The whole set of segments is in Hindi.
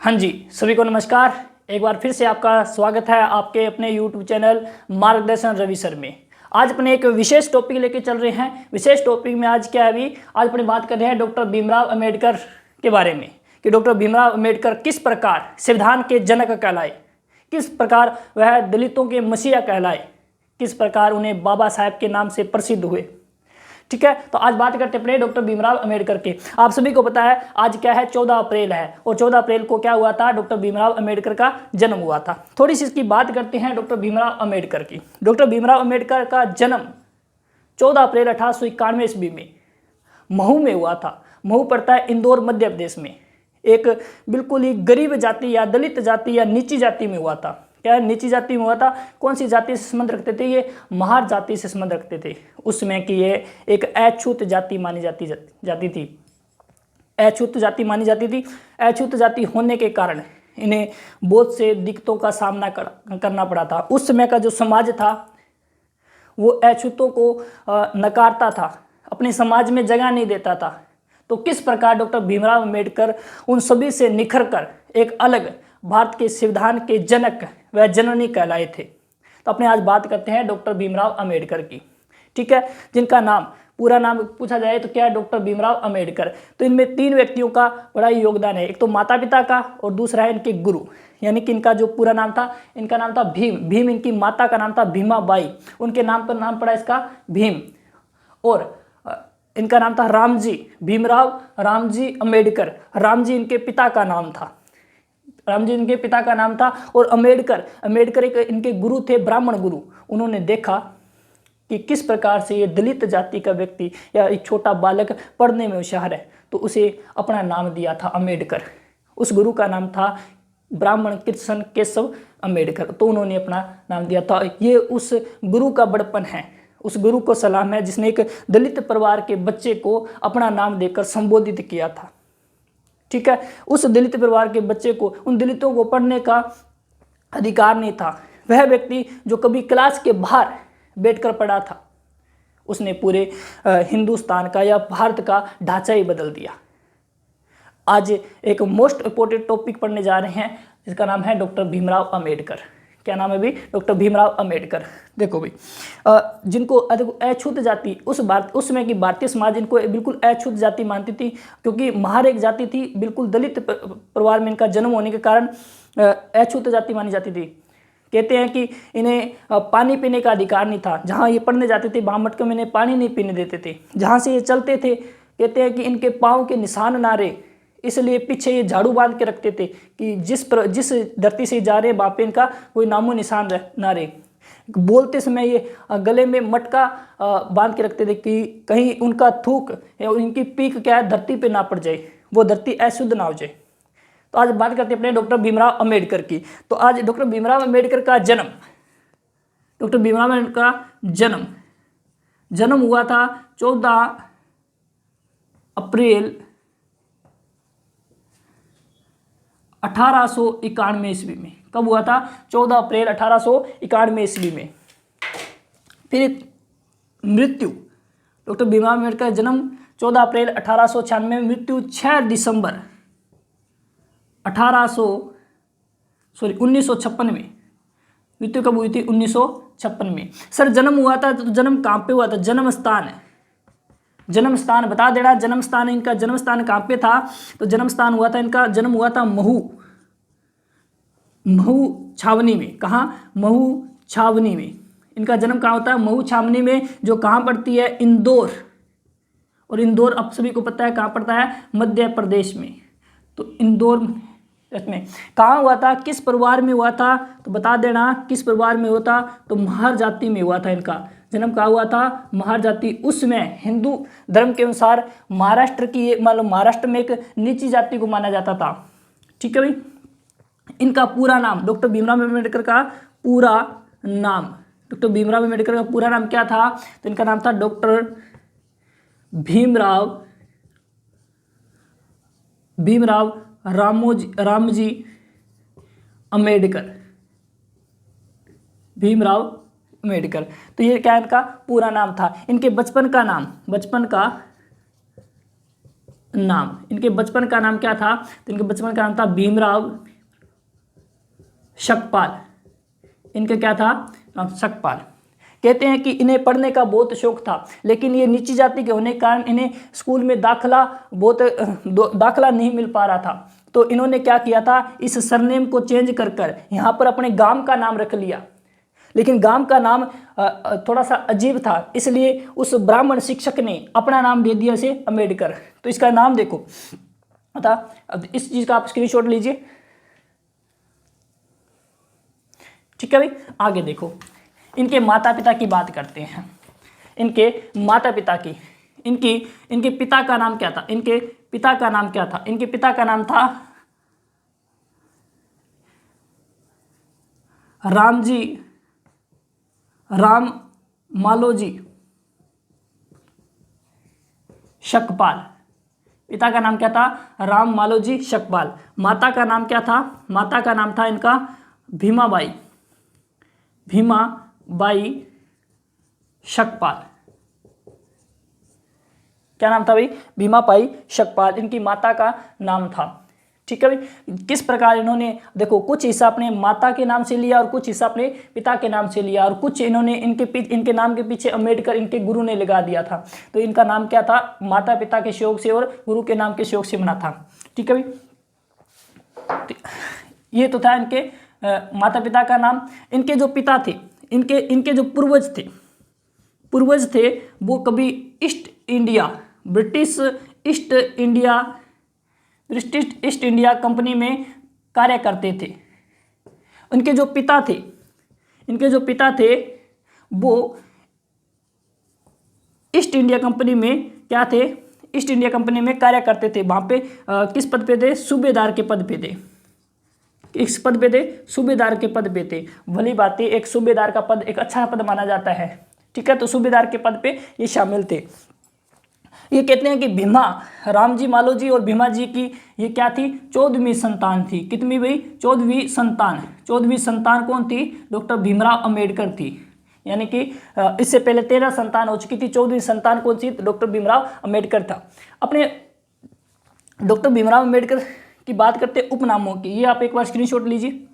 हाँ जी, सभी को नमस्कार। एक बार फिर से आपका स्वागत है आपके अपने YouTube चैनल मार्गदर्शन रवि सर में। आज अपने एक विशेष टॉपिक लेके चल रहे हैं। विशेष टॉपिक में आज क्या है, अभी आज अपने बात कर रहे हैं डॉक्टर भीमराव अंबेडकर के बारे में कि डॉक्टर भीमराव अंबेडकर किस प्रकार संविधान के जनक कहलाए, किस प्रकार वह दलितों के मसीहा कहलाए, किस प्रकार उन्हें बाबा साहेब के नाम से प्रसिद्ध हुए। ठीक है, तो आज बात करते अपने डॉक्टर भीमराव अंबेडकर के। आप सभी को पता है आज क्या है, 14 अप्रैल है और 14 अप्रैल को क्या हुआ था, डॉक्टर भीमराव अंबेडकर का जन्म हुआ था। थोड़ी सी इसकी बात करते हैं डॉक्टर भीमराव अंबेडकर की। डॉक्टर भीमराव अंबेडकर का जन्म 14 अप्रैल 1891 ईस्वी में महू में हुआ था। महू पड़ता है इंदौर मध्य प्रदेश में। एक बिल्कुल ही गरीब जाति या दलित जाति या नीची जाति में हुआ था। क्या नीची जाति में हुआ था? कौन सी जाति से संबंध रखते थे? ये महार जाति से संबंध रखते थे उसमें कि ये एक अछूत जाति मानी जाती थी। अछूत जाति मानी जाती थी। अछूत जाति होने के कारण इन्हें बहुत से दिक्कतों का सामना करना पड़ा था। उस समय का जो समाज था वो अछूतों को नकारता था, अपने समाज में जगह नहीं देता था। तो किस प्रकार डॉक्टर भीमराव अंबेडकर उन सभी से निखर कर एक अलग भारत के संविधान के जनक व जननी कहलाए थे। तो अपने आज बात करते हैं डॉक्टर भीमराव अंबेडकर की। ठीक है, जिनका नाम पूरा नाम पूछा जाए तो क्या है, डॉक्टर भीमराव अंबेडकर। तो इनमें 3 व्यक्तियों का बड़ा ही योगदान है। एक तो माता पिता का और दूसरा है इनके गुरु, यानी कि इनका जो पूरा नाम था, इनका नाम था भीम। इनकी माता का नाम था भीमाबाई, उनके नाम पर नाम पड़ा इसका भीम। और इनका नाम था रामजी, भीमराव रामजी अंबेडकर। रामजी इनके पिता का नाम था, रामजी इनके पिता का नाम था। और अंबेडकर एक इनके गुरु थे, ब्राह्मण गुरु। उन्होंने देखा कि किस प्रकार से ये दलित जाति का व्यक्ति या एक छोटा बालक पढ़ने में होशियार है, तो उसे अपना नाम दिया था अंबेडकर। उस गुरु का नाम था ब्राह्मण कृष्ण केशव अंबेडकर। तो उन्होंने अपना नाम दिया था। ये उस गुरु का बड़पन है, उस गुरु को सलाम है जिसने एक दलित परिवार के बच्चे को अपना नाम देकर संबोधित किया था। ठीक है, उस दलित परिवार के बच्चे को, उन दलितों को पढ़ने का अधिकार नहीं था। वह व्यक्ति जो कभी क्लास के बाहर बैठकर पढ़ा था, उसने पूरे हिंदुस्तान का या भारत का ढांचा ही बदल दिया। आज एक मोस्ट इंपोर्टेंट टॉपिक पढ़ने जा रहे हैं जिसका नाम है डॉक्टर भीमराव अंबेडकर। क्या नाम है भी? डॉक्टर भीमराव अंबेडकर। देखो भाई, जिनको अछूत जाति उस समय की भारतीय समाज इनको बिल्कुल अछूत जाति मानती थी, क्योंकि महार एक जाति थी, बिल्कुल दलित परिवार में इनका जन्म होने के कारण अछूत जाति मानी जाती थी। कहते हैं कि इन्हें पानी पीने का अधिकार नहीं था। जहाँ ये पढ़ने जाते थे वहाँ मटके में इन्हें पानी नहीं पीने देते थे। जहाँ से ये चलते थे कहते हैं कि इनके पाँव के निशान ना रहे, इसलिए पीछे ये झाड़ू बांध के रखते थे कि जिस धरती से जा रहे हैं वहाँ पे इनका कोई नामो निशान ना रहे। बोलते समय ये गले में मटका बांध के रखते थे कि कहीं उनका थूक या इनकी पीक क्या है धरती पे ना पड़ जाए, वो धरती अशुद्ध ना हो जाए। तो आज बात करते हैं अपने डॉक्टर भीमराव अंबेडकर की। तो आज डॉक्टर भीमराव अंबेडकर का जन्म, डॉक्टर भीमराव अंबेडकर का जन्म हुआ था 14 अप्रैल 1891 ईस्वी में। कब हुआ था? 14 अप्रैल 1891 ईस्वी में। फिर मृत्यु, डॉक्टर भीमराव अंबेडकर का जन्म 14 अप्रैल 1896 में, मृत्यु 6 दिसंबर 1956 में। मृत्यु कब हुई थी? 1956 में। सर जन्म हुआ था तो जन्म कहाँ पे हुआ था? जन्म स्थान बता देना। जन्म स्थान, इनका जन्म स्थान कहाँ पे था? तो जन्म स्थान हुआ था, इनका जन्म हुआ था महू छावनी में। कहाँ? महू छावनी में। इनका जन्म कहाँ होता है? महू छावनी में, जो कहाँ पड़ती है? इंदौर। और इंदौर आप सभी को पता है कहाँ पड़ता है? मध्य प्रदेश में। तो इंदौर में कहाँ हुआ था? किस परिवार में हुआ था? तो बता देना किस परिवार में हुआ था? तो महार जाति में हुआ था। इनका जन्म कहाँ हुआ था? महार जाति। उसमें हिंदू धर्म के अनुसार महाराष्ट्र की, मतलब महाराष्ट्र में एक नीची जाति को माना जाता था। ठीक है भाई। इनका पूरा नाम, डॉक्टर भीमराव अंबेडकर का पूरा नाम, डॉक्टर भीमराव अंबेडकर का पूरा नाम क्या था? तो इनका नाम था डॉक्टर भीमराव रामजी अंबेडकर। भीमराव अंबेडकर। तो ये क्या इनका पूरा नाम था। इनके बचपन का नाम। इनके बचपन का नाम क्या था? तो इनके बचपन का नाम था भीमराव शकपाल। इनका क्या था? नाम शकपाल। कहते हैं कि इन्हें पढ़ने का बहुत शौक था, लेकिन ये नीची जाति के होने के कारण इन्हें स्कूल में दाखला नहीं मिल पा रहा था। तो इन्होंने क्या किया था, इस सरनेम को चेंज कर कर यहाँ पर अपने गांव का नाम रख लिया। लेकिन गांव का नाम थोड़ा सा अजीब था, इसलिए उस ब्राह्मण शिक्षक ने अपना नाम दे दिया इसे अम्बेडकर। तो इसका नाम देखो था। अब इस चीज़ का आप स्क्रीनशॉट लीजिए, ठीक है भाई। आगे देखो, इनके माता पिता की बात करते हैं। इनके माता पिता की, इनके पिता का नाम क्या था? इनके पिता का नाम क्या था? इनके पिता का नाम था राम मालोजी शकपाल। पिता का नाम क्या था? राम मालोजी शकपाल। माता का नाम क्या था? माता का नाम था इनका भीमाबाई शकपाल। क्या नाम था भाई? भीमाबाई शकपाल इनकी माता का नाम था, ठीक है भाई। किस प्रकार इन्होंने देखो, कुछ हिस्सा अपने माता के नाम से लिया और कुछ हिस्सा अपने पिता के नाम से लिया, और कुछ इन्होंने इनके नाम के पीछे अम्बेडकर इनके गुरु ने लगा दिया था। तो इनका नाम क्या था? माता पिता के शौक से और गुरु के नाम के शौक से बना था, ठीक है भाई। ये तो था इनके माता पिता का नाम। इनके जो पिता थे, इनके जो पूर्वज थे वो कभी ब्रिटिश ईस्ट इंडिया कंपनी में कार्य करते थे। इनके जो पिता थे वो ईस्ट इंडिया कंपनी में क्या थे? ईस्ट इंडिया कंपनी में कार्य करते थे। वहाँ पे किस पद पे थे? सूबेदार के पद पे थे। किस पद पे थे? सूबेदार के पद पे थे। भली बात है, एक सूबेदार का पद एक अच्छा पद माना जाता है, ठीक है। तो सूबेदार के पद पे ये शामिल थे। ये कहते हैं कि भीमा रामजी मालोजी और भीमा जी की ये क्या थी? 14वीं संतान थी। कितनी भाई? 14वीं संतान। 14वीं संतान कौन थी? डॉक्टर भीमराव अम्बेडकर थी। यानी कि इससे पहले 13 संतान हो चुकी थी, 14वीं संतान कौन सी? डॉक्टर भीमराव अम्बेडकर था। अपने डॉक्टर भीमराव अम्बेडकर की बात करते हैं उपनामों की, ये आप एक बार स्क्रीनशॉट लीजिए।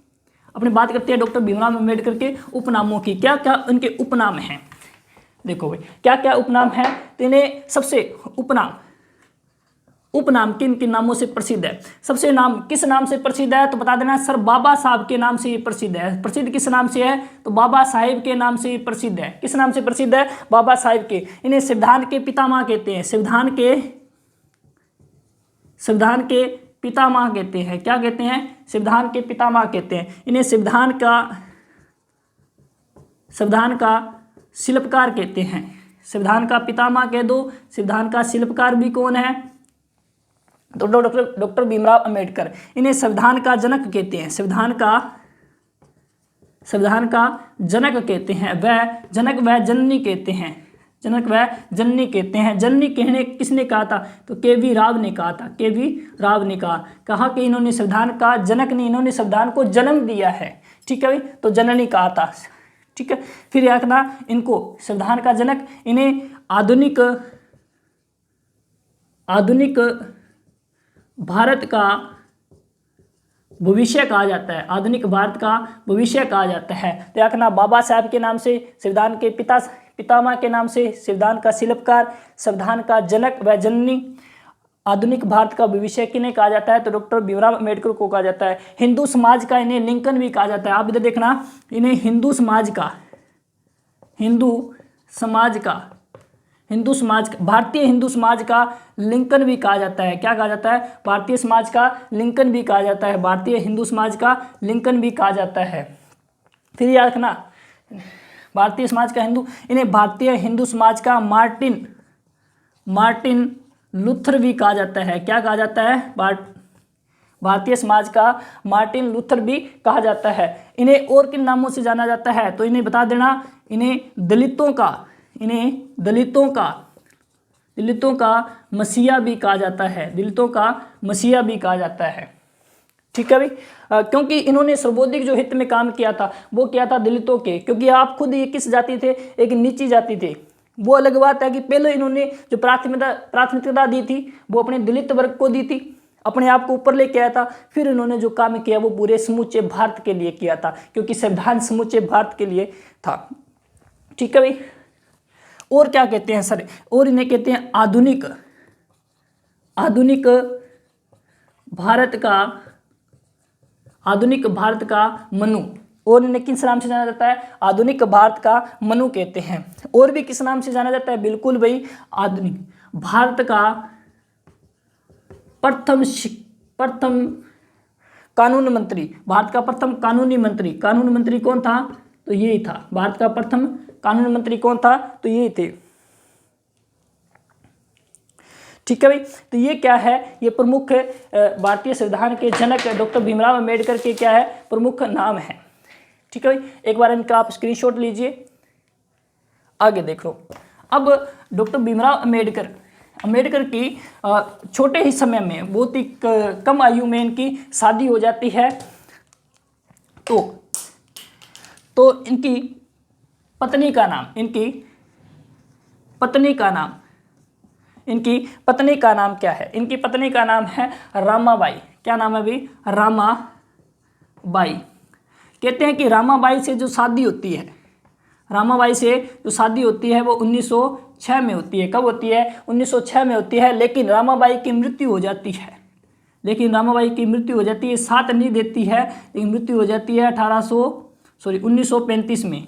अपने बात करते हैं डॉक्टर भीमराव अम्बेडकर के उपनामों की। क्या क्या उनके उपनाम हैं? देखो भाई, क्या क्या उपनाम है? तो इन्हें सबसे उपनाम किन किन नामों से प्रसिद्ध है? सबसे नाम किस नाम से प्रसिद्ध है? तो बता देना सर, बाबा साहब के नाम से ये प्रसिद्ध है। प्रसिद्ध किस नाम से है? तो बाबा साहेब के नाम से ये प्रसिद्ध है। किस नाम से प्रसिद्ध है? बाबा साहेब के। इन्हें संविधान के पितामह कहते हैं। संविधान के पितामह कहते हैं। क्या कहते हैं? संविधान के पितामह कहते हैं। इन्हें संविधान का शिल्पकार कहते हैं। संविधान का पितामह कह दो, संविधान का शिल्पकार भी कौन है? तो डॉक्टर भीमराव अम्बेडकर। इन्हें संविधान का जनक कहते हैं। संविधान का जनक कहते हैं। वह जनक व जननी कहते हैं। जनक व जननी कहते हैं। जननी कहने किसने कहा था? तो के.वी. राव ने कहा था। के.वी. राव ने कहा कि इन्होंने संविधान का जनक नहीं, इन्होंने संविधान को जन्म दिया है, ठीक है भाई। तो जननी कहा था, ठीक है। फिर याद रखना, इनको संविधान का जनक, इन्हें आधुनिक भारत का भविष्य कहा जाता है। आधुनिक भारत का भविष्य कहा जाता है। तो याद रखना, बाबा साहब के नाम से संविधान के पितामह के नाम से संविधान का शिल्पकार, संविधान का जनक व जननी, आधुनिक भारत का भविष्य किन्हें कहा जाता है? तो डॉक्टर भीमराव अम्बेडकर को कहा जाता है। हिंदू समाज का इन्हें लिंकन भी कहा जाता है। आप इधर देखना, इन्हें हिंदू समाज का भारतीय हिंदू समाज का लिंकन भी कहा जाता है। क्या कहा जाता है? भारतीय समाज का लिंकन भी कहा जाता है। भारतीय हिंदू समाज का लिंकन भी कहा जाता है। फिर याद रखना, भारतीय समाज का इन्हें भारतीय हिंदू समाज का मार्टिन लूथर भी कहा जाता है। क्या कहा जाता है? भारतीय समाज का मार्टिन लूथर भी कहा जाता है। इन्हें और किन नामों से जाना जाता है? तो इन्हें बता देना, इन्हें दलितों का मसीहा भी कहा जाता है। दलितों का मसीहा भी कहा जाता है, ठीक है भाई। क्योंकि इन्होंने सर्वोधिक जो हित में काम किया था वो क्या था? दलितों के। क्योंकि आप खुद ये किस जाति थे? एक नीची जाति थे। वो अलग बात है कि पहले इन्होंने जो प्राथमिकता दी थी वो अपने दलित वर्ग को दी थी, अपने आप को ऊपर लेके आया था। फिर इन्होंने जो काम किया वो पूरे समूचे भारत के लिए किया था, क्योंकि संविधान समूचे भारत के लिए था। ठीक है भाई। और क्या कहते हैं सर, और इन्हें कहते हैं आधुनिक भारत का मनु। और इन्हें किस नाम से जाना जाता है, आधुनिक भारत का मनु कहते हैं। और भी किस नाम से जाना जाता है, बिल्कुल भाई, आधुनिक भारत का प्रथम कानून मंत्री, भारत का प्रथम कानूनी मंत्री। कानून मंत्री कौन था, तो यही था, भारत का प्रथम कानून मंत्री कौन था, तो यही थे। ठीक है भाई। तो ये क्या है, ये प्रमुख भारतीय संविधान के जनक डॉक्टर भीमराव अंबेडकर के क्या है, प्रमुख नाम है। ठीक है भाई, एक बार इनका आप स्क्रीनशॉट लीजिए, आगे देख लो। अब डॉक्टर भीमराव अंबेडकर की छोटे ही समय में, बहुत ही कम आयु में इनकी शादी हो जाती है। तो इनकी पत्नी का नाम क्या है, इनकी पत्नी का नाम है रामाबाई। क्या नाम है भाई, रामाबाई। कहते हैं कि रामाबाई से जो शादी होती है वो 1906 में होती है। कब होती है, 1906 में होती है। लेकिन रामाबाई की मृत्यु हो जाती है, साथ नहीं देती है, लेकिन मृत्यु हो जाती है 1935 में।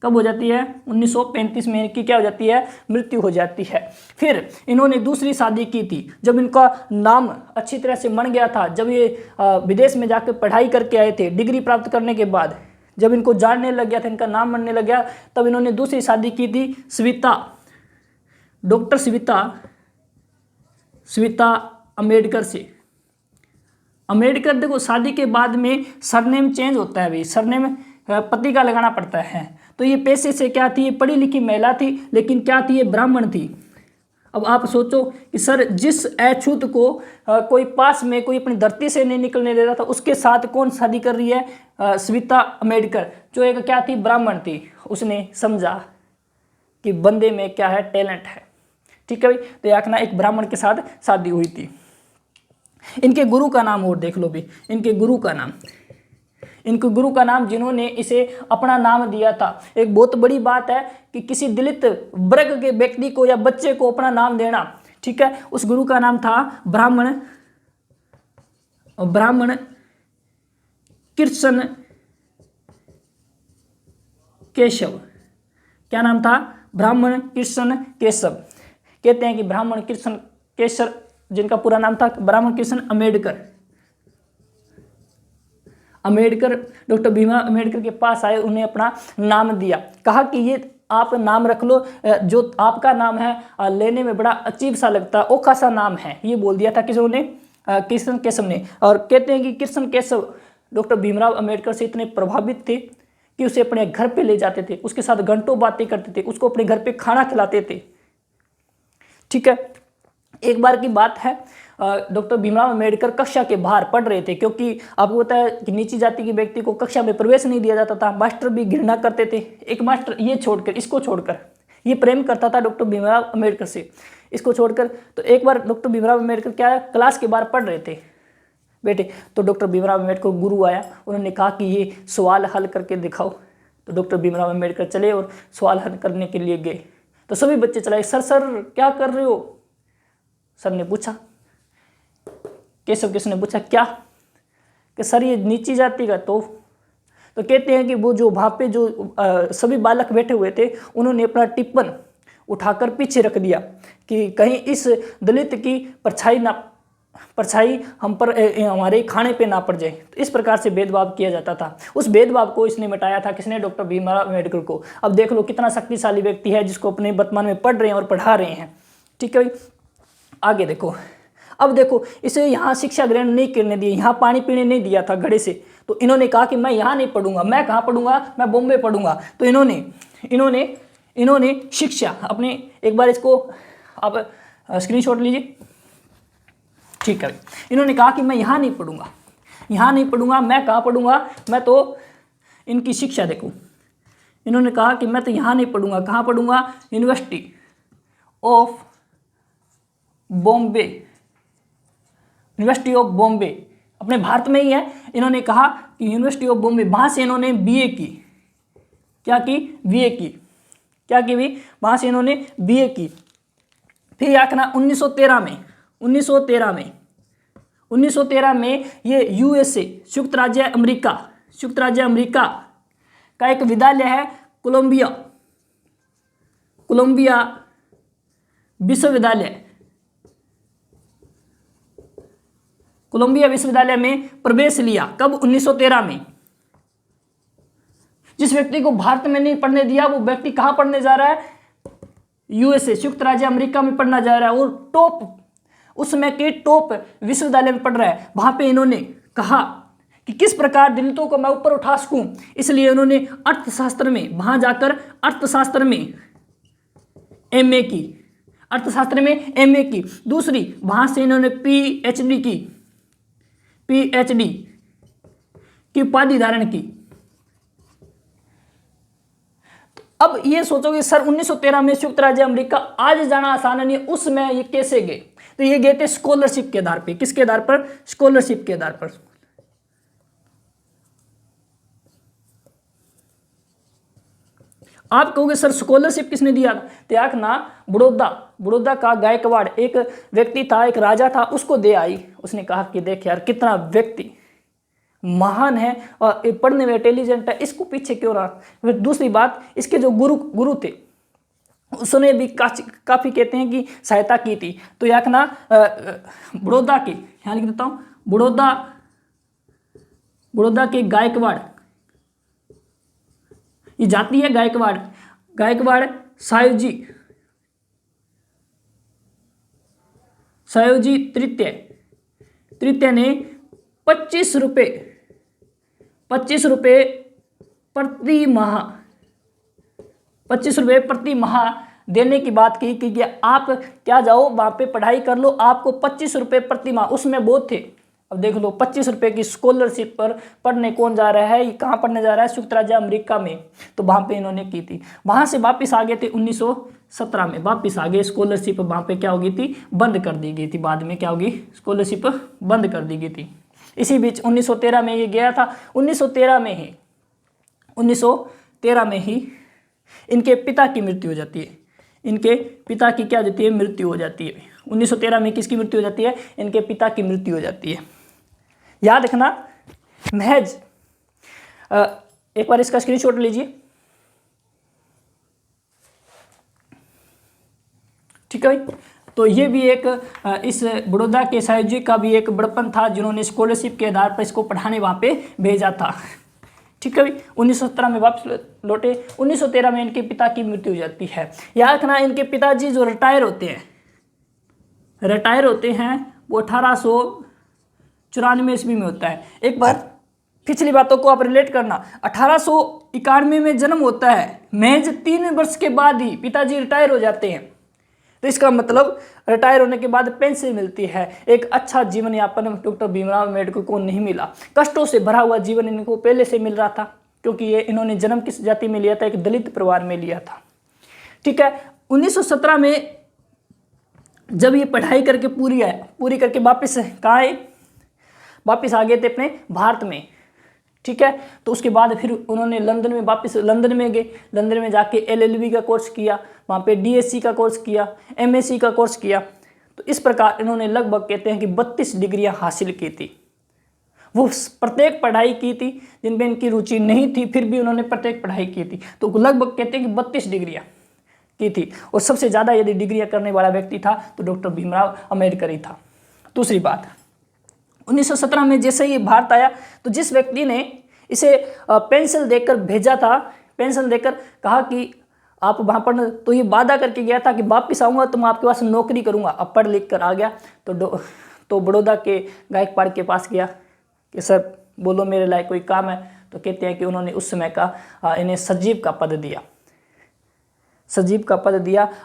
कब हो जाती है, 1935 में इनकी क्या हो जाती है, मृत्यु हो जाती है। फिर इन्होंने दूसरी शादी की थी, जब इनका नाम अच्छी तरह से बन गया था, जब ये विदेश में जाकर पढ़ाई करके आए थे, डिग्री प्राप्त करने के बाद जब इनको जानने लग गया था, इनका नाम बनने लग गया, तब इन्होंने दूसरी शादी की थी डॉक्टर सविता अम्बेडकर से। अम्बेडकर, देखो शादी के बाद में सरनेम चेंज होता है भाई, सरनेम पति का लगाना पड़ता है। तो ये पैसे से क्या थी, ये पढ़ी लिखी महिला थी, लेकिन क्या थी, ये ब्राह्मण थी। अब आप सोचो कि सर, जिस अछूत को कोई पास में कोई अपनी धरती से नहीं निकलने दे रहा था, उसके साथ कौन शादी कर रही है, सविता अम्बेडकर, जो एक क्या थी, ब्राह्मण थी। उसने समझा कि बंदे में क्या है, टैलेंट है। ठीक है भाई। तो याकना एक ब्राह्मण के साथ शादी हुई थी। इनके गुरु का नाम और देख लो भी, इनके गुरु का नाम जिन्होंने इसे अपना नाम दिया था। एक बहुत बड़ी बात है कि किसी दलित वर्ग के व्यक्ति को या बच्चे को अपना नाम देना। ठीक है। उस गुरु का नाम था ब्राह्मण कृष्ण केशव। क्या नाम था, ब्राह्मण कृष्ण केशव। कहते हैं कि ब्राह्मण कृष्ण केशव, जिनका पूरा नाम था ब्राह्मण कृष्ण अम्बेडकर डॉक्टर भीमराव अम्बेडकर के पास आए, उन्हें अपना नाम दिया। कहा कि ये आप नाम रख लो, जो आपका नाम है लेने में बड़ा अजीब सा लगता है, ओखा सा नाम है, ये बोल दिया था किसने, कृष्ण केशव ने। और कहते हैं कि कृष्ण केशव डॉक्टर भीमराव अम्बेडकर से इतने प्रभावित थे कि उसे अपने घर पे ले जाते थे, उसके साथ घंटों बातें करते थे, उसको अपने घर पे खाना खिलाते थे। ठीक है। एक बार की बात है, डॉक्टर भीमराव अम्बेडकर कक्षा के बाहर पढ़ रहे थे, क्योंकि आपको पता है कि नीची जाति के व्यक्ति को कक्षा में प्रवेश नहीं दिया जाता था, मास्टर भी घृणा करते थे। एक मास्टर इसको छोड़कर ये प्रेम करता था डॉक्टर भीमराव अम्बेडकर से, इसको छोड़कर। तो एक बार डॉक्टर भीमराव अम्बेडकर क्या है, क्लास के बाहर पढ़ रहे थे बेटे, तो डॉक्टर भीमराव अम्बेडकर गुरु आया, उन्होंने कहा कि ये सवाल हल करके दिखाओ। तो डॉक्टर भीमराव अम्बेडकर चले और सवाल हल करने के लिए गए। तो सभी बच्चे चलाए, सर क्या कर रहे हो। सर ने पूछा, केशव ने पूछा क्या, कि सर ये नीची जाति का। तो कहते हैं कि वो जो वहाँ पे जो सभी बालक बैठे हुए थे, उन्होंने अपना टिप्पण उठाकर पीछे रख दिया कि कहीं इस दलित की परछाई हम पर हमारे खाने पे ना पड़ जाए। तो इस प्रकार से भेदभाव किया जाता था। उस भेदभाव को इसने मिटाया था, किसने, डॉक्टर भीमराव अम्बेडकर को। अब देख लो कितना शक्तिशाली व्यक्ति है, जिसको अपने वर्तमान में पढ़ रहे हैं और पढ़ा रहे हैं। ठीक है भाई। आगे देखो, अब देखो इसे यहाँ शिक्षा ग्रहण नहीं करने दिए, यहाँ पानी पीने नहीं दिया था घड़े से। तो इन्होंने कहा कि मैं यहाँ नहीं पढ़ूंगा, मैं कहाँ पढ़ूंगा, मैं बॉम्बे पढ़ूंगा। तो इन्होंने शिक्षा अपने, एक बार इसको आप स्क्रीनशॉट लीजिए। ठीक है। इन्होंने कहा कि मैं यहाँ नहीं पढ़ूंगा, मैं कहाँ पढ़ूंगा, मैं तो इनकी शिक्षा देखो, इन्होंने कहा कि मैं तो यहाँ नहीं पढ़ूंगा, कहाँ पढ़ूंगा, university of Bombay, university of Bombay अपने भारत में ही है। इन्होंने कहा कि यूनिवर्सिटी ऑफ बॉम्बे, वहाँ से इन्होंने बीए की, क्या की, बीए की, क्या की भी, वहाँ से इन्होंने बीए की। फिर याद रखना 1913 में ये यूएसए, संयुक्त राज्य अमेरिका का एक विद्यालय है कोलंबिया विश्वविद्यालय में प्रवेश लिया। कब, 1913 में। जिस व्यक्ति को भारत में नहीं पढ़ने दिया वो व्यक्ति कहाँ पढ़ने जा रहा है, यूएसए, संयुक्त राज्य अमेरिका में पढ़ना जा रहा है, और टॉप, उस समय के टॉप विश्वविद्यालय में पढ़ रहा है। वहां पे इन्होंने कहा कि किस प्रकार दलितों को मैं ऊपर उठा सकूं, इसलिए उन्होंने अर्थशास्त्र में, वहां जाकर अर्थशास्त्र में एमए की, दूसरी वहां से इन्होंने पीएचडी की उपाधि धारण की। अब ये सोचोगे सर 1913 में संयुक्त राज्य अमेरिका, आज जाना आसान नहीं है, उस समय ये कैसे गए? तो ये गए थे स्कॉलरशिप के आधार पे। किसके आधार पर? स्कॉलरशिप के आधार पर। आप कहोगे सर स्कॉलरशिप किसने दिया? त्याग ना, बड़ौदा का गायकवाड़ एक व्यक्ति था, एक राजा था, उसको दे आई। उसने कहा कि देख यार कितना व्यक्ति महान है और पढ़ने में इंटेलिजेंट है, इसको पीछे क्यों रहा। फिर दूसरी बात, इसके जो गुरु थे उसने भी काफ़ी कहते हैं कि सहायता की थी। तो याद रखना बड़ौदा के, यहाँ लिख देता हूँ, बड़ौदा के गायकवाड़, ये जाति है गायकवाड़ सायोजी तृतीय ने 25 रुपये प्रति माह देने की बात की कि आप क्या जाओ वहाँ पे पढ़ाई कर लो, आपको 25 रुपये प्रति माह, उसमें बहुत थे। अब देख लो 25 रुपये की स्कॉलरशिप पर पढ़ने कौन जा रहा है, कहाँ पढ़ने जा रहा है, संयुक्त राज्य अमेरिका में। तो वहाँ पे इन्होंने की थी। वहाँ से वापस आ गए थे 1917 में, वापस आ गए। स्कॉलरशिप वहाँ पे क्या हो गई थी, बंद कर दी गई थी। बाद में क्या होगी, स्कॉलरशिप बंद कर दी गई थी। इसी बीच 1913 में ये गया था। 1913 में ही इनके पिता की मृत्यु हो जाती है। इनके पिता की क्या हो जाती है, मृत्यु हो जाती है। 1913 में किसकी मृत्यु हो जाती है, इनके पिता की मृत्यु हो जाती है। याद रखना, महज एक बार इसका स्क्रीनशॉट लीजिए, ठीक है भाई। तो ये भी एक इस बड़ौदा के साहिब जी का भी एक बड़पन था, जिन्होंने स्कॉलरशिप के आधार पर इसको पढ़ाने वहाँ पे भेजा था, ठीक है भाई। 1917 में वापस लौटे। 1913 में इनके पिता की मृत्यु हो जाती है। याद रखना, इनके पिताजी जो रिटायर होते हैं वो 1894 ईस्वी में होता है। एक बार पिछली बातों को आप रिलेट करना, 1891 में जन्म होता है, महज 3 वर्ष के बाद ही पिताजी रिटायर हो जाते हैं। तो इसका मतलब रिटायर होने के बाद पेंशन मिलती है। एक अच्छा जीवन यापन डॉक्टर भीमराव अम्बेडकर को नहीं मिला। कष्टों से भरा हुआ जीवन इनको पहले से मिल रहा था, क्योंकि ये इन्होंने जन्म किस जाति में लिया था, एक दलित परिवार में लिया था, ठीक है। 1917 में जब ये पढ़ाई करके पूरी करके वापस कहाँ आए, वापस आ गए थे अपने भारत में, ठीक है। तो उसके बाद फिर उन्होंने लंदन में गए। लंदन में जाके LLB का कोर्स किया, वहाँ पे DSc का कोर्स किया, MSc का कोर्स किया। तो इस प्रकार इन्होंने लगभग कहते हैं कि 32 डिग्रियाँ हासिल की थी। वो प्रत्येक पढ़ाई की थी जिनमें इनकी रुचि नहीं थी, फिर भी उन्होंने प्रत्येक पढ़ाई की थी। तो लगभग कहते हैं कि 32 डिग्रियाँ की थी। और सबसे ज़्यादा यदि डिग्रियाँ करने वाला व्यक्ति था तो डॉक्टर भीमराव अम्बेडकर ही था। दूसरी बात, 1917 में जैसे ही भारत आया तो जिस व्यक्ति ने इसे पेंशन देकर भेजा था, पेंशन देकर कहा कि आप वहाँ पर, तो ये वादा करके गया था कि वापस आऊँगा तो मैं आपके पास नौकरी करूँगा। अब पढ़ लिख कर आ गया तो बड़ौदा के गायकवाड़ के पास गया कि सर बोलो मेरे लायक कोई काम है। तो कहते हैं कि उन्होंने उस समय का इन्हें सचिव का पद दिया।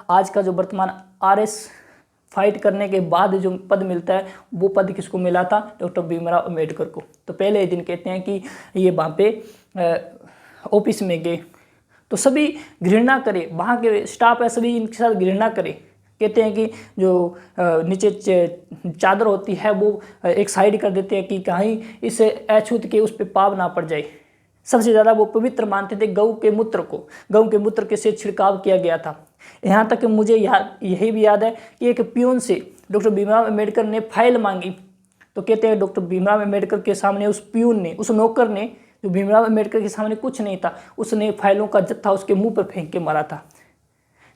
आज का जो वर्तमान RS फाइट करने के बाद जो पद मिलता है, वो पद किसको मिला था, डॉक्टर भीमराव अम्बेडकर को। तो पहले दिन कहते हैं कि ये वहाँ पे ऑफिस में गए, तो सभी घृणा करे, वहाँ के स्टाफ है सभी इनके साथ घृणा करे। कहते हैं कि जो नीचे चादर होती है वो एक साइड कर देते हैं कि कहीं इसे अछूत के उस पर पाप ना पड़ जाए। सबसे ज़्यादा वो पवित्र मानते थे गऊ के मूत्र को, गऊ के मूत्र के से छिड़काव किया गया था। यहाँ तक कि मुझे यही भी याद है कि एक पियून से डॉक्टर भीमराव अम्बेडकर ने फाइल मांगी, तो कहते हैं डॉक्टर भीमराव अम्बेडकर के सामने उस पियून ने, उस नौकर ने, जो भीमराव अम्बेडकर के सामने कुछ नहीं था, उसने फाइलों का जत्था उसके मुंह पर फेंक के मारा था।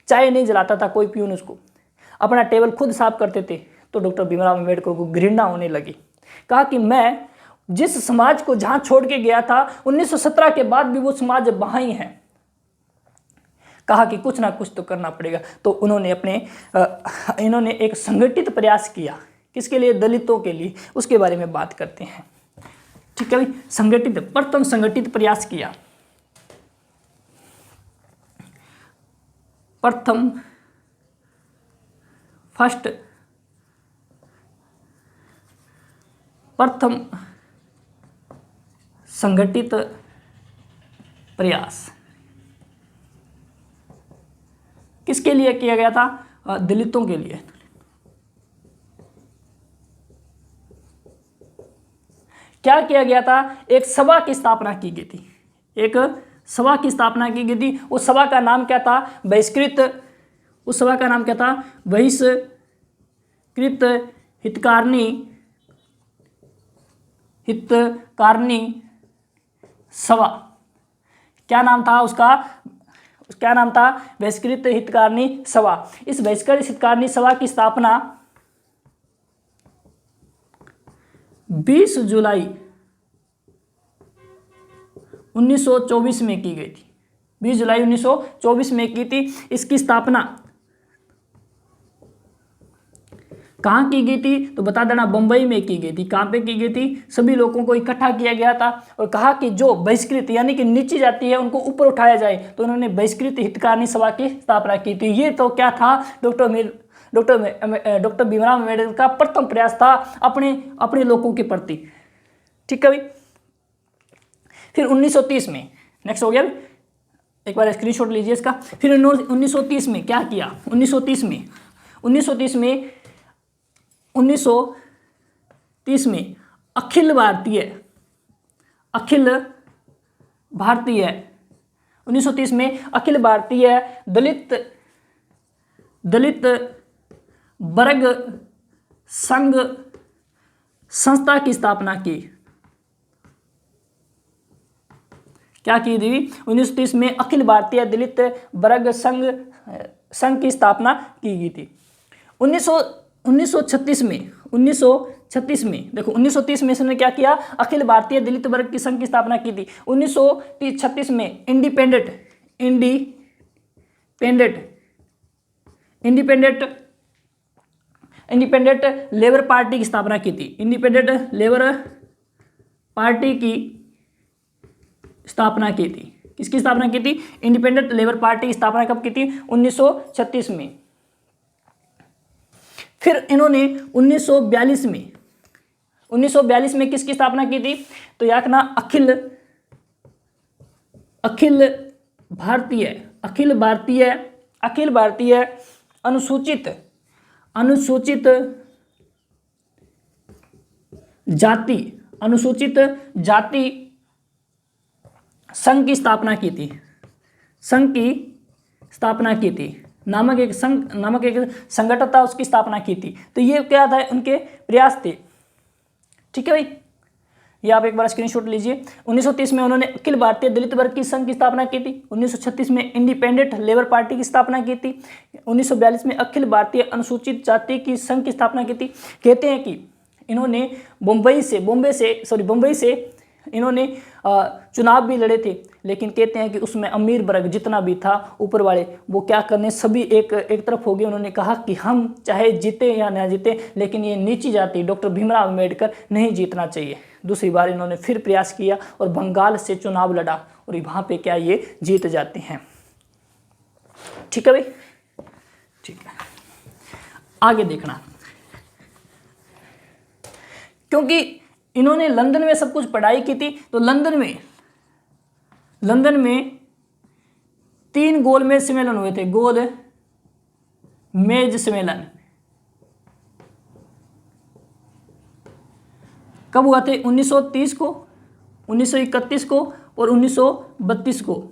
चाय नहीं जलाता था कोई पियून उसको, अपना टेबल खुद साफ करते थे। तो डॉक्टर भीमराव अम्बेडकर को घृणा होने लगी। कहा कि मैं जिस समाज को जहां छोड़ के गया था 1917 के बाद भी वो समाज वहां ही है। कहा कि कुछ ना कुछ तो करना पड़ेगा। तो उन्होंने इन्होंने एक संगठित प्रयास किया। किसके लिए? दलितों के लिए। उसके बारे में बात करते हैं। ठीक है भाई, प्रथम संगठित प्रयास किया। प्रथम संगठित प्रयास किसके लिए किया गया था? दलितों के लिए। क्या किया गया था? एक सभा की स्थापना की गई थी। एक सभा की स्थापना की गई थी। उस सभा का नाम क्या था? उस सभा का नाम क्या था? बहिष्कृत हितकारिणी सभा। क्या नाम था उसका? क्या नाम था? बहिष्कृत हितकारिणी सभा। इस बहिष्कृत हितकारिणी सभा की स्थापना 20 जुलाई 1924 में की गई थी। 20 जुलाई 1924 में की थी। इसकी स्थापना कहाँ की गई थी? तो बता देना, बंबई में की गई थी। कहाँ पे की गई थी? सभी लोगों को इकट्ठा किया गया था और कहा कि जो बहिष्कृत यानी कि नीची जाति है उनको ऊपर उठाया जाए। तो उन्होंने बहिष्कृत हितकारिणी सभा की स्थापना की थी। ये तो क्या था? डॉक्टर भीमराव अम्बेडकर का प्रथम प्रयास था अपने लोगों के प्रति। ठीक है भाई। फिर 1930 में, नेक्स्ट हो गया, एक बार स्क्रीनशॉट लीजिए इसका। फिर 1930 में क्या किया? 1930 में अखिल भारतीय 1930 में अखिल भारतीय दलित वर्ग संघ संस्था की स्थापना की। क्या की थी? 1930 में अखिल भारतीय दलित वर्ग संघ की स्थापना की गई थी। 1936 में देखो, 1930 में इसने क्या किया? अखिल भारतीय दलित वर्ग की संघ की स्थापना की थी। 1936 में इंडिपेंडेंट लेबर पार्टी की स्थापना की थी। इंडिपेंडेंट लेबर पार्टी की स्थापना की थी। किसकी स्थापना की थी? इंडिपेंडेंट लेबर पार्टी की स्थापना कब की थी? 1936 में। फिर इन्होंने 1942 में किसकी स्थापना की थी? तो याद रखना, अखिल भारतीय अनुसूचित जाति संघ की स्थापना की थी। नामक एक संगठन था, उसकी स्थापना की थी। तो ये क्या था? उनके प्रयास थे। ठीक है भाई, ये आप एक बार स्क्रीनशॉट लीजिए। 1930 में उन्होंने अखिल भारतीय दलित वर्ग की संघ की स्थापना की थी। 1936 में इंडिपेंडेंट लेबर पार्टी की स्थापना की थी। 1942 में अखिल भारतीय अनुसूचित जाति की संघ की स्थापना की थी। कहते हैं कि इन्होंने बम्बई से इन्होंने चुनाव भी लड़े थे, लेकिन कहते हैं कि उसमें अमीर वर्ग जितना भी था, ऊपर वाले, वो क्या करने, सभी एक तरफ हो गए। उन्होंने कहा कि हम चाहे जीते या ना जीते, लेकिन ये नीची जाति डॉक्टर भीमराव अम्बेडकर नहीं जीतना चाहिए। दूसरी बार इन्होंने फिर प्रयास किया और बंगाल से चुनाव लड़ा और वहाँ पे क्या ये जीत जाते हैं। ठीक है भाई, ठीक है, आगे देखना। क्योंकि इन्होंने लंदन में सब कुछ पढ़ाई की थी, तो लंदन में 3 गोलमेज सम्मेलन हुए थे, गोल मेज सम्मेलन। कब हुआ थे? 1930 को, 1931 को और 1932 को।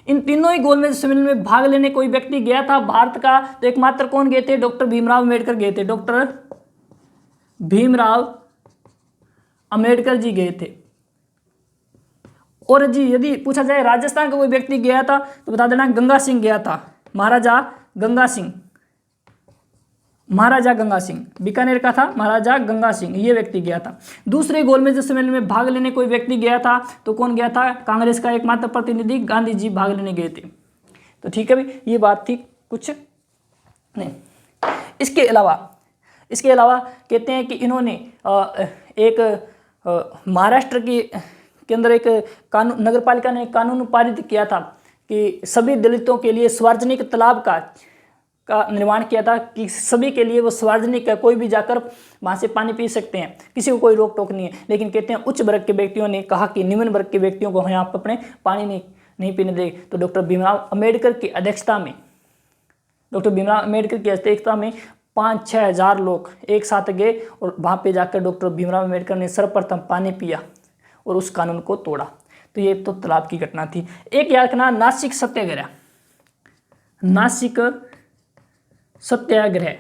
इन तीनों ही गोलमेज सम्मेलन में भाग लेने कोई व्यक्ति गया था भारत का, तो एकमात्र कौन गए थे? डॉक्टर भीमराव अम्बेडकर गए थे, डॉक्टर भीमराव अम्बेडकर जी गए थे। और जी यदि पूछा जाए राजस्थान का कोई व्यक्ति गया था तो बता देना गंगा सिंह गया था, महाराजा गंगा सिंह, महाराजा गंगा सिंह। बीकानेर का था महाराजा गंगा सिंह, ये व्यक्ति गया था। दूसरे गोलमेज सम्मेलन में भाग लेने कोई व्यक्ति गया था तो कौन गया था? कांग्रेस का एकमात्र प्रतिनिधि गांधी जी भाग लेने गए थे। तो ठीक है भाई, ये बात थी कुछ नहीं। इसके अलावा कहते हैं कि इन्होंने एक महाराष्ट्र के अंदर एक कानून, नगर पालिका ने एक कानून पारित किया था कि सभी दलितों के लिए सार्वजनिक तालाब का निर्माण किया था, कि सभी के लिए वो सार्वजनिक है, कोई भी जाकर वहाँ से पानी पी सकते हैं, किसी को कोई रोक टोक नहीं है। लेकिन कहते हैं उच्च वर्ग के व्यक्तियों ने कहा कि निम्न वर्ग के व्यक्तियों को यहाँ पर अपने पानी नहीं पीने देंगे। तो डॉक्टर भीमराव अम्बेडकर की अध्यक्षता में 5-6 हज़ार लोग एक साथ गए और वहाँ पे जाकर डॉक्टर भीमराव अम्बेडकर ने सर्वप्रथम पानी पिया और उस कानून को तोड़ा। तो ये तो तालाब की घटना थी। एक याद रखना, नासिक सत्याग्रह, नासिक सत्याग्रह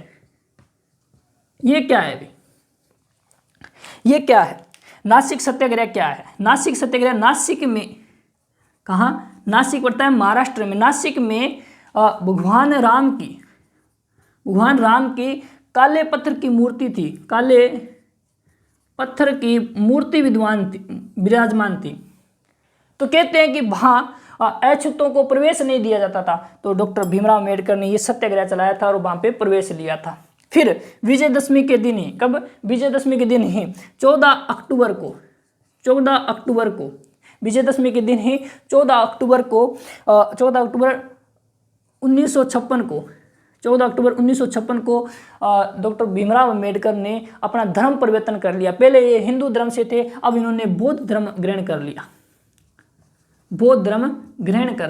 ये क्या है भाई? ये क्या है? नासिक सत्याग्रह क्या है? नासिक सत्याग्रह नासिक में, कहाँ? नासिक पड़ता है महाराष्ट्र में। नासिक में भगवान राम की काले पत्थर की मूर्ति थी, काले पत्थर की मूर्ति विराजमान थी। तो कहते हैं कि वहाँ अछूतों को प्रवेश नहीं दिया जाता था, तो डॉक्टर भीमराव अम्बेडकर ने ये सत्याग्रह चलाया था और वहाँ पे प्रवेश लिया था। फिर विजयदशमी के दिन ही, कब? विजयदशमी के दिन ही 14 अक्टूबर को विजयदशमी के दिन ही 14 अक्टूबर 1956 को डॉक्टर भीमराव अम्बेडकर ने अपना धर्म परिवर्तन कर लिया। पहले ये हिंदू धर्म से थे, अब इन्होंने बौद्ध धर्म ग्रहण कर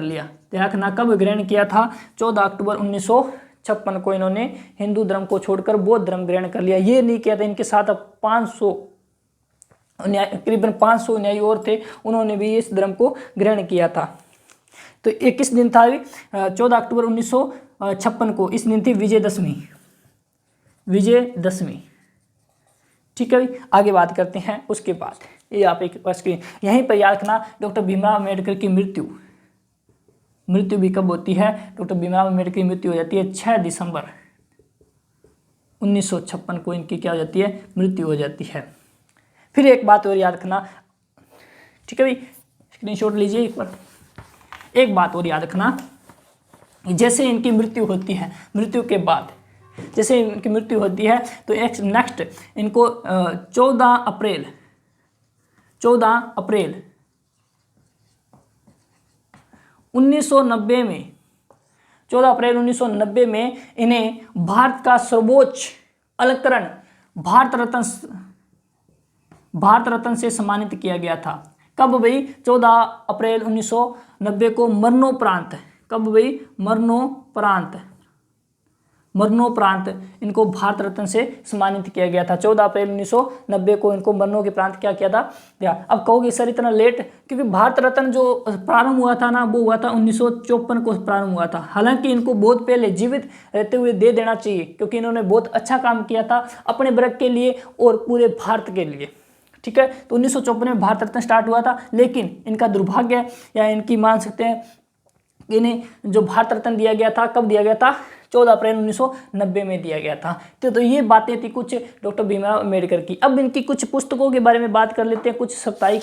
लिया। ध्यान रखना, कब ग्रहण किया था? 14 अक्टूबर 1956 को इन्होंने हिंदू धर्म को छोड़कर बौद्ध धर्म ग्रहण कर लिया। ये नहीं किया था, इनके साथ करीबन 500 न्यायी और थे, उन्होंने भी इस धर्म को ग्रहण किया था। तो ये किस दिन था? 14 अक्टूबर 1956 को। इस दिन थी विजयदशमी। ठीक है, आगे बात करते हैं। उसके बाद ये आप एक यहीं पर याद रखना, डॉक्टर भीमराव अम्बेडकर की मृत्यु भी कब होती है? डॉक्टर भीमराव अम्बेडकर की मृत्यु हो जाती है 6 दिसंबर 1956 को इनकी क्या हो जाती है? मृत्यु हो जाती है। फिर एक बात और याद रखना, ठीक है भाई, स्क्रीनशॉट लीजिए एक बार। एक बात और याद रखना, जैसे इनकी मृत्यु होती है, मृत्यु के बाद जैसे इनकी मृत्यु होती है तो एक नेक्स्ट इनको 14 अप्रैल 1990 में 14 अप्रैल 1990 में इन्हें भारत का सर्वोच्च अलंकरण भारत रत्न से सम्मानित किया गया था। कब भाई? 14 अप्रैल 1990 को मरणोपरांत। कब भाई? मरणोपरांत इनको भारत रत्न से सम्मानित किया गया था। 14 अप्रैल 1990 को इनको मरणों के प्रांत क्या किया था? अब कहोगे सर इतना लेट, क्योंकि भारत रत्न जो प्रारंभ हुआ था ना, वो हुआ था 1954 को प्रारंभ हुआ था। हालांकि इनको बहुत पहले जीवित रहते हुए दे देना चाहिए, क्योंकि इन्होंने बहुत अच्छा काम किया था अपने वर्ग के लिए और पूरे भारत के लिए। ठीक है, तो 1954 में भारत रत्न स्टार्ट हुआ था, लेकिन इनका दुर्भाग्य या इनकी मान सकते हैं इन्हें जो भारत रत्न दिया गया था, कब दिया गया था? 14 अप्रैल 1990 में दिया गया था। तो ये बातें थी कुछ डॉक्टर भीमराव अम्बेडकर की। अब इनकी कुछ पुस्तकों के बारे में बात कर लेते हैं, कुछ साप्ताहिक।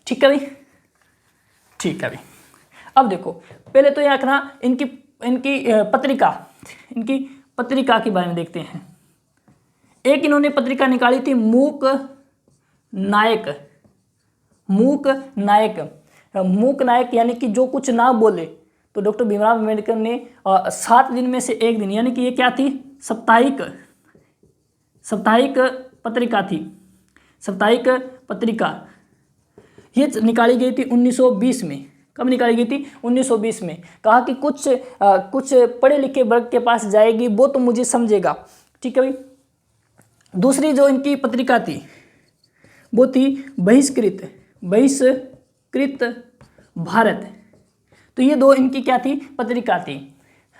ठीक है भाई, ठीक है भाई। अब देखो, पहले तो याद रखना इनकी पत्रिका के बारे में देखते हैं। एक इन्होंने पत्रिका निकाली थी मूक नायक, यानी कि जो कुछ ना बोले। तो डॉक्टर भीमराव अम्बेडकर ने 7 दिन में से एक दिन, यानी कि ये क्या थी? साप्ताहिक पत्रिका थी। साप्ताहिक पत्रिका ये निकाली गई थी 1920 में। कब निकाली गई थी? 1920 में। कहा कि कुछ पढ़े लिखे वर्ग के पास जाएगी, वो तो मुझे समझेगा। ठीक है भाई। दूसरी जो इनकी पत्रिका थी वो थी बहिष्कृत भारत। तो ये दो इनकी क्या थी? पत्रिका थी।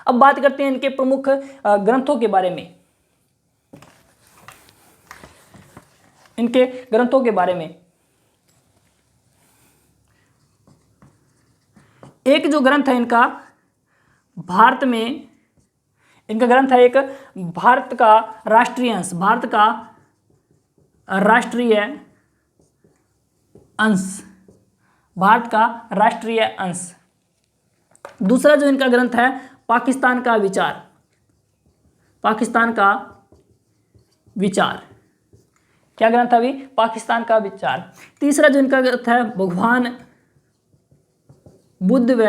अब बात करते हैं इनके प्रमुख ग्रंथों के बारे में। इनके ग्रंथों के बारे में एक जो ग्रंथ है इनका भारत में, इनका ग्रंथ है एक भारत का राष्ट्रीय अंश, भारत का राष्ट्रीय अंश, भारत का राष्ट्रीय अंश। दूसरा जो इनका ग्रंथ है पाकिस्तान का विचार, पाकिस्तान का विचार। क्या ग्रंथ है अभी? पाकिस्तान का विचार। तीसरा जो इनका ग्रंथ है भगवान बुद्ध व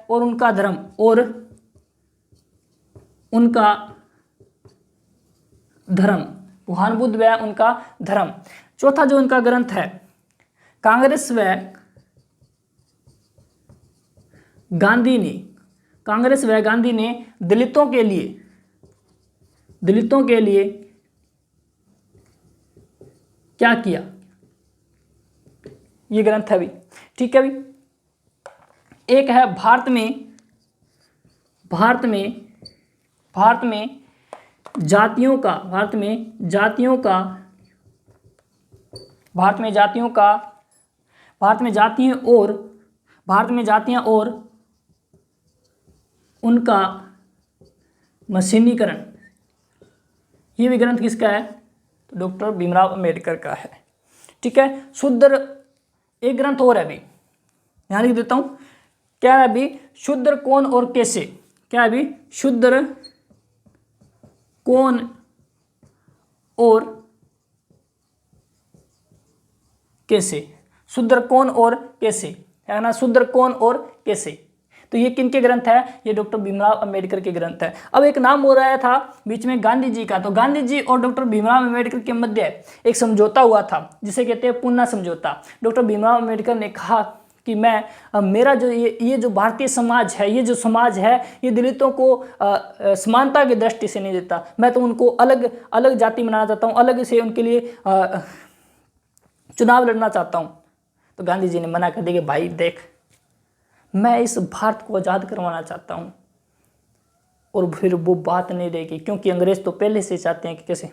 और उनका धर्म, और उनका धर्म, भगवान बुद्ध व उनका धर्म। चौथा जो इनका ग्रंथ है कांग्रेस व गांधी ने दलितों के लिए क्या किया, ये ग्रंथ है अभी। ठीक है अभी। एक है भारत में जातियों और उनका मशीनीकरण। ये भी ग्रंथ किसका है? तो डॉक्टर भीमराव अंबेडकर का है। ठीक है। शूद्र, एक ग्रंथ और है अभी, यहाँ लिख देता हूँ। क्या है अभी? शूद्र कौन और कैसे। क्या है अभी? शूद्र कौन और कैसे, शूद्र कौन और कैसे, है ना, शूद्र कौन और कैसे। तो ये किनके ग्रंथ है? ये डॉक्टर भीमराव अंबेडकर के ग्रंथ है। अब एक नाम हो रहा था बीच में गांधी जी का, तो गांधी जी और डॉक्टर भीमराव अंबेडकर के मध्य एक समझौता हुआ था जिसे कहते हैं पूना समझौता। डॉक्टर भीमराव अंबेडकर ने कहा कि मेरा जो ये जो भारतीय समाज है, ये जो समाज है, ये दलितों को समानता की दृष्टि से नहीं देता। मैं तो उनको अलग अलग जाति बनाना चाहता हूँ, अलग से उनके लिए चुनाव लड़ना चाहता हूँ। तो गांधी जी ने मना कर दिया कि भाई देख, मैं इस भारत को आज़ाद करवाना चाहता हूँ। और फिर वो बात नहीं रहेगी, क्योंकि अंग्रेज तो पहले से चाहते हैं कि कैसे।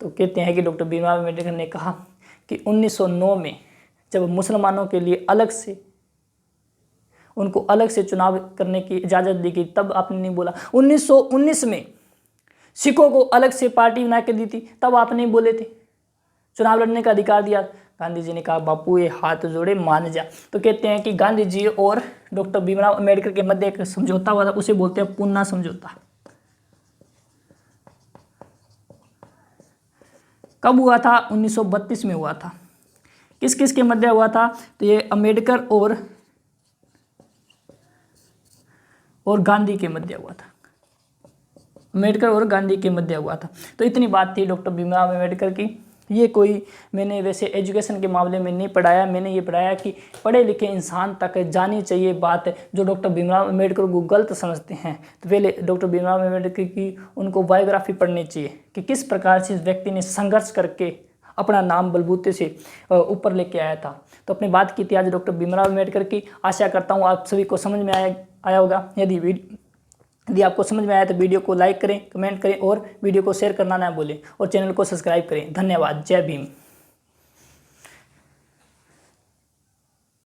तो कहते हैं कि डॉक्टर भीमराव अंबेडकर ने कहा कि 1909 में जब मुसलमानों के लिए उनको अलग से चुनाव करने की इजाज़त दी गई, तब आपने नहीं बोला। 1919 में सिखों को अलग से पार्टी बना के दी थी, तब आप नहीं बोले थे। चुनाव लड़ने का अधिकार दिया। गांधी जी ने कहा बापू ये हाथ जोड़े मान जा। तो कहते हैं कि गांधी जी और डॉक्टर भीमराव अंबेडकर के मध्य एक समझौता हुआ था, उसे बोलते हैं पूना समझौता। कब हुआ था? 1932 में हुआ था। किस किस के मध्य हुआ था? तो ये अंबेडकर और गांधी के मध्य हुआ था। अंबेडकर और गांधी के मध्य हुआ था। तो इतनी बात थी डॉक्टर भीमराव अंबेडकर की। ये कोई मैंने वैसे एजुकेशन के मामले में नहीं पढ़ाया, मैंने ये पढ़ाया कि पढ़े लिखे इंसान तक जानी चाहिए बात, जो डॉक्टर भीमराव अंबेडकर को गलत समझते हैं। तो पहले डॉक्टर भीमराव अंबेडकर की उनको बायोग्राफी पढ़नी चाहिए कि किस प्रकार से इस व्यक्ति ने संघर्ष करके अपना नाम बलबूते से ऊपर लेके आया था। तो अपनी बात की थी आज डॉक्टर भीमराव अंबेडकर की। आशा करता हूँ आप सभी को समझ में आया होगा। यदि आपको समझ में आया तो वीडियो को लाइक करें, कमेंट करें और वीडियो को शेयर करना ना भूलें और चैनल को सब्सक्राइब करें। धन्यवाद। जय भीम।